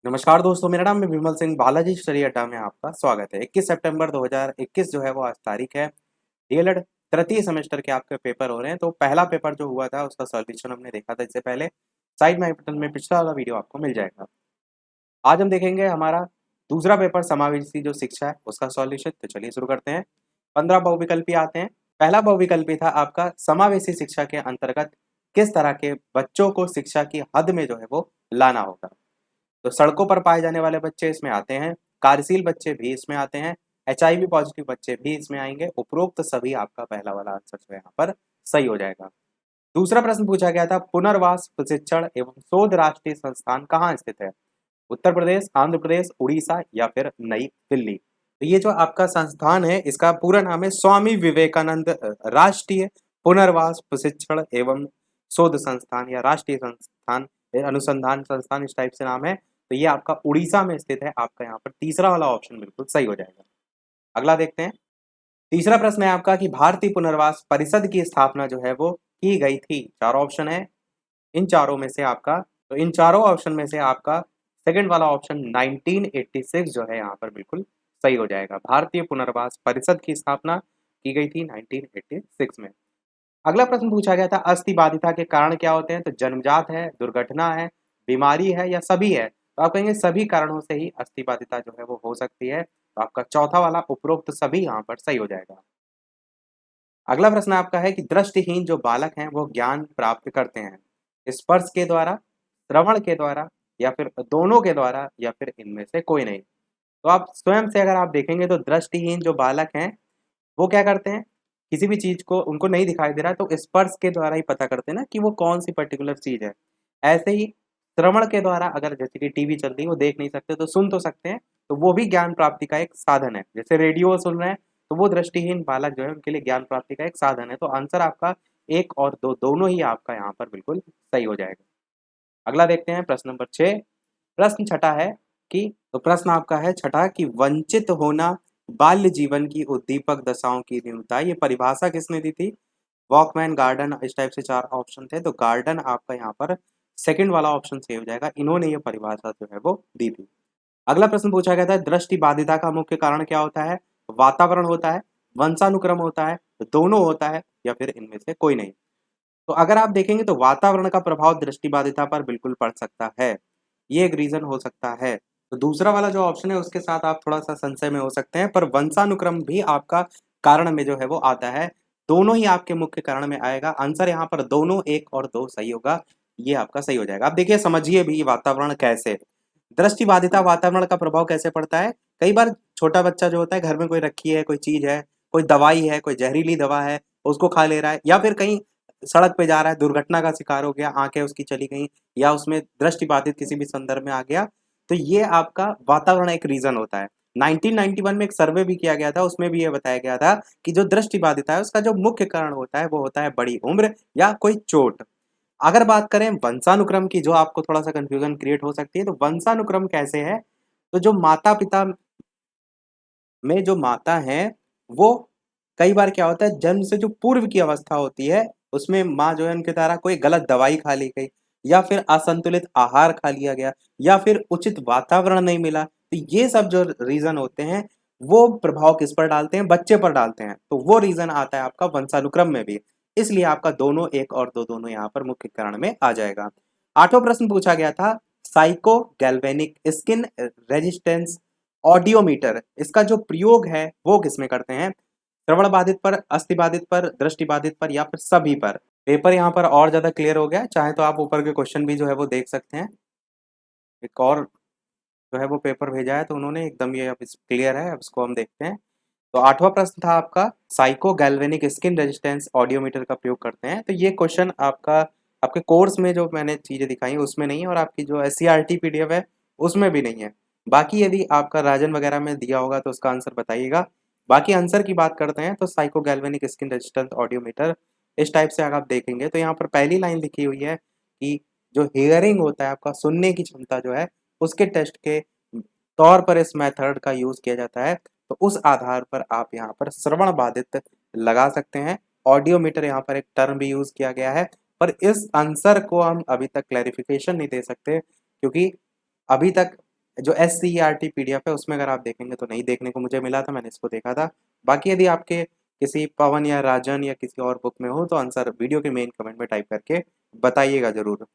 नमस्कार दोस्तों, मेरा नाम है विमल सिंह। बालाजी स्टडी अड्डा में आपका स्वागत है। 21 सितंबर 2021 जो है वो आज तारीख है। डीएलएड तृतीय सेमेस्टर के आपके पेपर हो रहे हैं। तो पहला पेपर जो हुआ था उसका सॉल्यूशन हमने देखा था इससे पहले। साइड में आई बटन में पिछला वाला वीडियो आपको मिल जाएगा। आज हम देखेंगे हमारा दूसरा पेपर समावेशी जो शिक्षा है उसका सॉल्यूशन। तो चलिए शुरू करते हैं। 15 बहुविकल्पी आते हैं। पहला बहुविकल्पी था आपका समावेशी शिक्षा के अंतर्गत किस तरह के बच्चों को शिक्षा की हद में जो है वो लाना होगा। तो सड़कों पर पाए जाने वाले बच्चे इसमें आते हैं, कार्यशील बच्चे भी इसमें आते हैं, एचआईवी पॉजिटिव बच्चे भी इसमें आएंगे। उपरोक्त सभी आपका पहला वाला आंसर जो है यहाँ पर सही हो जाएगा। दूसरा प्रश्न पूछा गया था, पुनर्वास प्रशिक्षण एवं शोध राष्ट्रीय संस्थान कहाँ स्थित है। उत्तर प्रदेश, आंध्र प्रदेश, उड़ीसा या फिर नई दिल्ली। तो ये जो आपका संस्थान है इसका पूरा नाम है स्वामी विवेकानंद राष्ट्रीय पुनर्वास प्रशिक्षण एवं शोध संस्थान या राष्ट्रीय संस्थान अनुसंधान संस्थान, इस टाइप से नाम है। तो ये आपका उड़ीसा में स्थित है। आपका यहाँ पर तीसरा वाला ऑप्शन बिल्कुल सही हो जाएगा। अगला देखते हैं। तीसरा प्रश्न है आपका कि भारतीय पुनर्वास परिषद की स्थापना जो है वो की गई थी। चार ऑप्शन है, इन चारों में से आपका, तो इन चारों ऑप्शन में से आपका सेकंड वाला ऑप्शन 1986 जो है यहाँ पर बिल्कुल सही हो जाएगा। भारतीय पुनर्वास परिषद की स्थापना की गई थी 1986 में। अगला प्रश्न पूछा गया था, अस्थि बाधिता के कारण क्या होते हैं। तो जन्मजात है, दुर्घटना है, बीमारी है या सभी है। तो आप कहेंगे सभी कारणों से ही अस्थि बाधिता जो है वो हो सकती है। तो आपका चौथा वाला उपरोक्त सभी यहाँ पर सही हो जाएगा। अगला प्रश्न आपका है कि दृष्टिहीन जो बालक हैं वो ज्ञान प्राप्त करते हैं स्पर्श के द्वारा, श्रवण के द्वारा या फिर दोनों के द्वारा या फिर इनमें से कोई नहीं। तो आप स्वयं से अगर आप देखेंगे तो दृष्टिहीन जो बालक हैं वो क्या करते हैं, किसी भी चीज को उनको नहीं दिखाई दे रहा तो स्पर्श के द्वारा ही पता करते हैं ना कि वो कौन सी पर्टिकुलर चीज है। ऐसे ही श्रवण के द्वारा, अगर जैसे कि टीवी चल रही है वो देख नहीं सकते तो सुन तो सकते हैं, तो वो भी ज्ञान प्राप्ति का एक साधन है। जैसे रेडियो सुन रहे हैं तो वो दृष्टिहीन बालक जो है उनके लिए ज्ञान प्राप्ति का एक साधन है। तो आंसर आपका एक और दो दोनों ही आपका यहाँ पर बिल्कुल सही हो जाएगा। अगला देखते हैं प्रश्न नंबर 6। प्रश्न छठा है कि, तो प्रश्न आपका है छठा कि वंचित होना बाल्य जीवन की उद्दीपक दशाओं की न्यूनता। ये परिभाषा किसने दी थी। वॉकमैन, गार्डन, इस टाइप से चार ऑप्शन थे। तो गार्डन आपका यहाँ पर सेकंड वाला ऑप्शन सही हो जाएगा। इन्होंने ये परिभाषा जो है वो दी थी। अगला प्रश्न पूछा गया था, दृष्टि बाधिता का मुख्य कारण क्या होता है। वातावरण होता है, वंशानुक्रम होता है, दोनों होता है या फिर इनमें से कोई नहीं। तो अगर आप देखेंगे तो वातावरण का प्रभाव दृष्टिबाधिता पर बिल्कुल पड़ सकता है, ये एक रीजन हो सकता है। तो दूसरा वाला जो ऑप्शन है उसके साथ आप थोड़ा सा संशय में हो सकते हैं, पर वंशानुक्रम भी आपका कारण में जो है वो आता है। दोनों ही आपके मुख्य कारण में आएगा। आंसर यहाँ पर दोनों, एक और दो सही होगा। ये आपका सही हो जाएगा। अब देखिए, समझिए भी वातावरण कैसे, दृष्टिबाधिता वातावरण का प्रभाव कैसे पड़ता है। कई बार छोटा बच्चा जो होता है, घर में कोई रखी है, कोई चीज है, कोई दवाई है, कोई जहरीली दवा है, उसको खा ले रहा है, या फिर कहीं सड़क पे जा रहा है, दुर्घटना का शिकार हो गया, आंखें उसकी चली गई, या उसमें दृष्टिबाधित किसी भी संदर्भ में आ गया, तो ये आपका वातावरण एक रीजन होता है। 1991 में एक सर्वे भी किया गया था, उसमें भी ये बताया गया था कि जो दृष्टिबाधिता है उसका जो मुख्य कारण होता है वो होता है बड़ी उम्र या कोई चोट। अगर बात करें वंशानुक्रम की, जो आपको थोड़ा सा कंफ्यूजन क्रिएट हो सकती है, तो वंशानुक्रम कैसे है। तो जो माता पिता में जो माता है वो, कई बार क्या होता है, जन्म से जो पूर्व की अवस्था होती है उसमें माँ जो है उनके द्वारा कोई गलत दवाई खा ली गई, या फिर असंतुलित आहार खा लिया गया, या फिर उचित वातावरण नहीं मिला। तो ये सब जो रीजन होते हैं वो प्रभाव किस पर डालते हैं, बच्चे पर डालते हैं। तो वो रीजन आता है आपका वंशानुक्रम में भी। इसलिए आपका दोनों, एक और दो दोनों यहाँ पर मुख्य कारण में आ जाएगा। आठवां प्रश्न पूछा गया था, psycho galvanic skin resistance audiometer, इसका जो प्रयोग है वो किसमें करते हैं। श्रवण बाधित पर, अस्थि बाधित पर, दृष्टि बाधित पर या फिर सभी पर। पेपर यहाँ पर और ज्यादा क्लियर हो गया, चाहे तो आप ऊपर के क्वेश्चन भी जो है वो देख सकते हैं। एक और जो है वो पेपर भेजा है तो उन्होंने एकदम ये अब क्लियर है, अब इसको हम देखते हैं। तो आठवां प्रश्न था आपका, psycho galvanic skin resistance audiometer का प्रयोग करते हैं। तो ये क्वेश्चन आपका आपके कोर्स में जो मैंने चीजें दिखाई उसमें नहीं है, और आपकी जो एससीईआरटी पीडीएफ है उसमें भी नहीं है। बाकी यदि आपका राजन वगैरह में दिया होगा तो उसका आंसर बताइएगा। बाकी आंसर की बात करते हैं तो psycho galvanic skin resistance audiometer, इस टाइप से अगर आप देखेंगे तो यहाँ पर पहली लाइन लिखी हुई है कि जो हियरिंग होता है आपका, सुनने की क्षमता जो है, उसके टेस्ट के तौर पर इस मेथड का यूज किया जाता है। तो उस आधार पर आप यहाँ पर श्रवण बाधित लगा सकते हैं। ऑडियोमीटर यहाँ पर एक टर्म भी यूज किया गया है, पर इस आंसर को हम अभी तक क्लैरिफिकेशन नहीं दे सकते, क्योंकि अभी तक जो SCERT PDF है उसमें अगर आप देखेंगे तो नहीं देखने को मुझे मिला था, मैंने इसको देखा था। बाकी यदि आपके किसी पवन या राजन या किसी और बुक में हो तो आंसर वीडियो के मेन कमेंट में टाइप करके बताइएगा ज़रूर।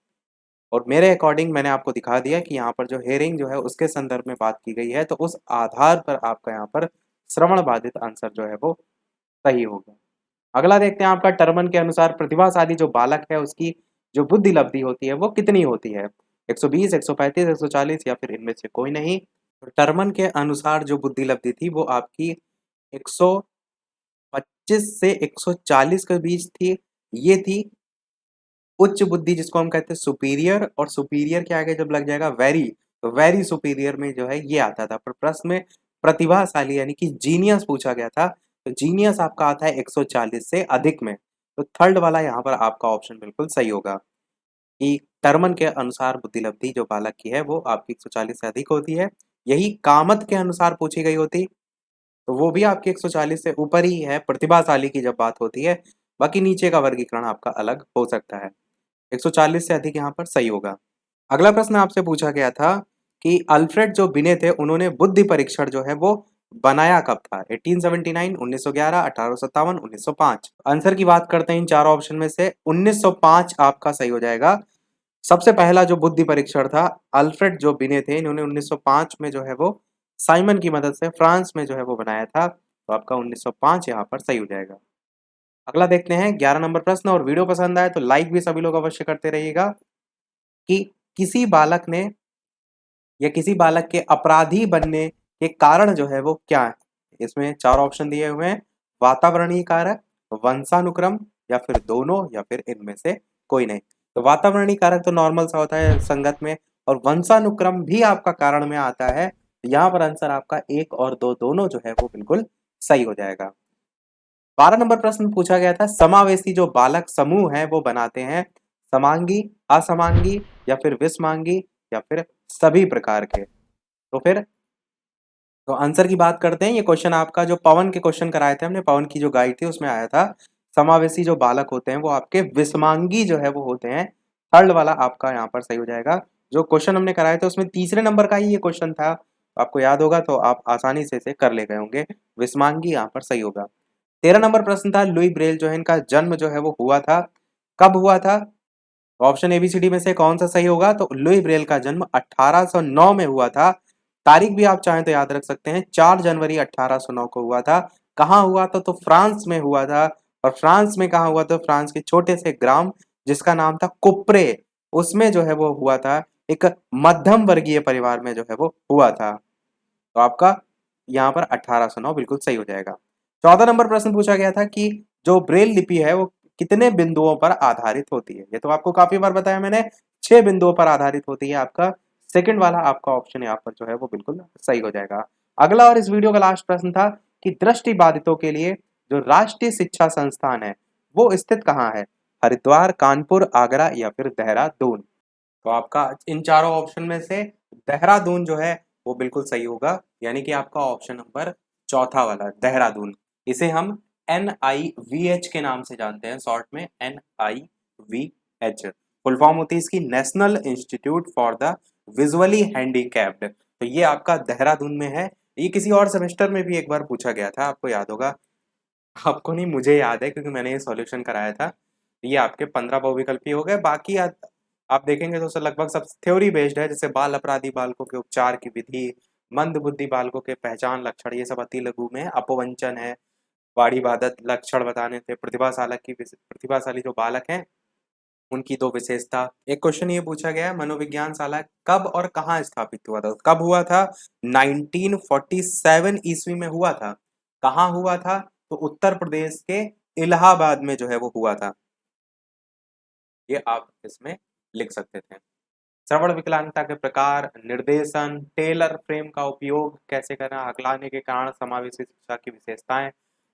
और मेरे अकॉर्डिंग मैंने आपको दिखा दिया कि यहाँ पर जो हेयरिंग जो है उसके संदर्भ में बात की गई है, तो उस आधार पर आपका यहाँ पर श्रवण बाधित आंसर जो है वो सही होगा। अगला देखते हैं आपका टर्मन के अनुसार प्रतिभाशाली जो बालक है उसकी जो बुद्धि लब्धि होती है वो कितनी होती है? 120, 135, 140 या फिर इनमें से कोई नहीं। तो टर्मन के अनुसार जो बुद्धि लब्धि थी वो आपकी 125 से 140 के बीच थी। ये थी उच्च बुद्धि जिसको हम कहते हैं सुपीरियर, और सुपीरियर के आगे जब लग जाएगा वेरी, तो वेरी सुपीरियर में जो है ये आता था। पर प्रश्न में प्रतिभाशाली यानी कि जीनियस पूछा गया था, तो जीनियस आपका आता है 140 से अधिक में। तो थर्ड वाला यहाँ पर आपका ऑप्शन बिल्कुल सही होगा कि टर्मन के अनुसार बुद्धि लब्धि जो बालक की है वो आपकी 140 से अधिक होती है। यही कामत के अनुसार पूछी गई होती तो वो भी आपकी 140 से ऊपर ही है प्रतिभाशाली की जब बात होती है। बाकी नीचे का वर्गीकरण आपका अलग हो सकता है। 140 से अधिक यहाँ पर सही होगा। अगला प्रश्न आपसे पूछा गया था कि अल्फ्रेड जो बिने थे उन्होंने बुद्धि परीक्षण जो है वो बनाया कब था? 1879, 1911, 1857, 1905। आंसर की बात करते हैं इन चारों ऑप्शन में से 1905 आपका सही हो जाएगा। सबसे पहला जो बुद्धि परीक्षण था अल्फ्रेड जो बिने थे इन्होंने 1905 में जो है वो साइमन की मदद से फ्रांस में जो है वो बनाया था, तो आपका 1905 यहाँ पर सही हो जाएगा। अगला देखते हैं 11 नंबर प्रश्न, और वीडियो पसंद आए तो लाइक भी सभी लोग अवश्य करते रहिएगा कि किसी बालक ने या किसी बालक के अपराधी बनने के कारण जो है वो क्या है? इसमें चार ऑप्शन दिए हुए हैं। वातावरणीय कारक, वंशानुक्रम, या फिर दोनों, या फिर इनमें से कोई नहीं। तो वातावरणीय कारक तो नॉर्मल सा होता है संगत में, और वंशानुक्रम भी आपका कारण में आता है। यहाँ पर आंसर आपका एक और दो दोनों जो है वो बिल्कुल सही हो जाएगा। 12 नंबर प्रश्न पूछा गया था समावेशी जो बालक समूह है वो बनाते हैं समांगी, असमांगी, या फिर विषमांगी, या फिर सभी प्रकार के। तो फिर तो आंसर की बात करते हैं। ये क्वेश्चन आपका जो पवन के क्वेश्चन कराए थे हमने, पवन की जो गाइड थी उसमें आया था समावेशी जो बालक होते हैं वो आपके विषमांगी जो है वो होते हैं। थर्ड वाला आपका यहाँ पर सही हो जाएगा। जो क्वेश्चन हमने कराए थे उसमें तीसरे नंबर का ही ये क्वेश्चन था, आपको याद होगा तो आप आसानी से इसे कर ले गए होंगे। विषमांगी यहाँ पर सही होगा। 13 नंबर प्रश्न था लुई ब्रेल जो है इनका जन्म जो है वो हुआ था, कब हुआ था? ऑप्शन एबीसीडी में से कौन सा सही होगा? तो लुई ब्रेल का जन्म 1809 में हुआ था। तारीख भी आप चाहें तो याद रख सकते हैं, 4 जनवरी 1809 को हुआ था। कहाँ हुआ था? तो फ्रांस में हुआ था। और फ्रांस में कहाँ हुआ? तो फ्रांस के छोटे से ग्राम जिसका नाम था कुप्रे, उसमें जो है वो हुआ था। एक मध्यम वर्गीय परिवार में जो है वो हुआ था। तो आपका यहाँ पर 1809 बिल्कुल सही हो जाएगा। 14 नंबर प्रश्न पूछा गया था कि जो ब्रेल लिपि है वो कितने बिंदुओं पर आधारित होती है? ये तो आपको काफी बार बताया मैंने, 6 बिंदुओं पर आधारित होती है। आपका सेकंड वाला आपका ऑप्शन यहाँ पर जो है वो बिल्कुल सही हो जाएगा। अगला और इस वीडियो का लास्ट प्रश्न था कि दृष्टि बाधितों के लिए जो राष्ट्रीय शिक्षा संस्थान है वो स्थित कहाँ है? हरिद्वार, कानपुर, आगरा, या फिर देहरादून। तो आपका इन चारों ऑप्शन में से देहरादून जो है वो बिल्कुल सही होगा, यानी कि आपका ऑप्शन नंबर चौथा वाला देहरादून। इसे हम NIVH के नाम से जानते हैं, शॉर्ट में NIVH। फुल फॉर्म होती है इसकी national institute for the visually handicapped. तो ये आपका देहरादून में है। ये किसी और सेमेस्टर में भी एक बार पूछा गया था, आपको याद होगा। आपको नहीं, मुझे याद है क्योंकि मैंने ये सॉल्यूशन कराया था। ये आपके 15 बहुविकल्पी हो गए। बाकी आप देखेंगे तो लगभग सब थ्योरी बेस्ड है, जैसे बाल अपराधी बालकों के उपचार की विधि, मंद बुद्धि बालकों के पहचान लक्षण, ये सब अति लघु में है। अपवंचन है, वाड़ी बाधक लक्षण बताने थे, प्रतिभाशाली जो बालक हैं उनकी दो विशेषता। एक क्वेश्चन ये पूछा गया है मनोविज्ञान शाला कब और कहाँ स्थापित हुआ था? कब हुआ था? 1947 ईस्वी में हुआ था। कहाँ हुआ था? तो उत्तर प्रदेश के इलाहाबाद में जो है वो हुआ था। ये आप इसमें लिख सकते थे। श्रवण विकलांगता के प्रकार, निर्देशन, टेलर फ्रेम का उपयोग कैसे करना, हकलाने के कारण, समावेशी शिक्षा की विशेषताएं,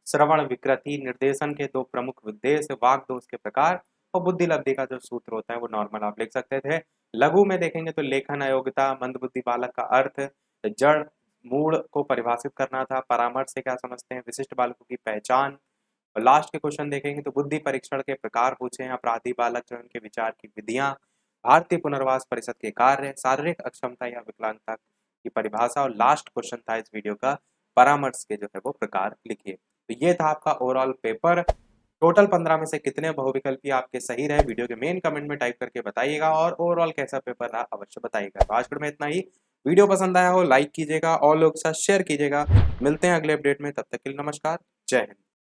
श्रवण विकृति, निर्देशन के दो प्रमुख उद्देश्य, वाक दोष के प्रकार, और बुद्धि लब्धि का जो सूत्र होता है वो नॉर्मल आप लिख सकते थे। लघु में देखेंगे तो लेखन अयोग्यता, मंदबुद्धि बालक का अर्थ, जड़ मूड को परिभाषित करना था, परामर्श से क्या समझते हैं, विशिष्ट बालकों की पहचान, और लास्ट के क्वेश्चन देखेंगे तो बुद्धि परीक्षण के प्रकार पूछे हैं, अपराधी बालक जो उनके विचार की विधियां, भारतीय पुनर्वास परिषद के कार्य, शारीरिक अक्षमता या विकलांगता की परिभाषा और लास्ट क्वेश्चन था इस वीडियो का, परामर्श के जो है वो प्रकार लिखिए। तो ये था आपका ओवरऑल पेपर। टोटल 15 में से कितने बहुविकल्पी आपके सही रहे वीडियो के मेन कमेंट में टाइप करके बताइएगा, और ओवरऑल कैसा पेपर रहा अवश्य बताइएगा। तो आज में इतना ही। वीडियो पसंद आया हो लाइक कीजिएगा और लोग के साथ शेयर कीजिएगा। मिलते हैं अगले अपडेट में, तब तक के लिए नमस्कार, जय हिंद।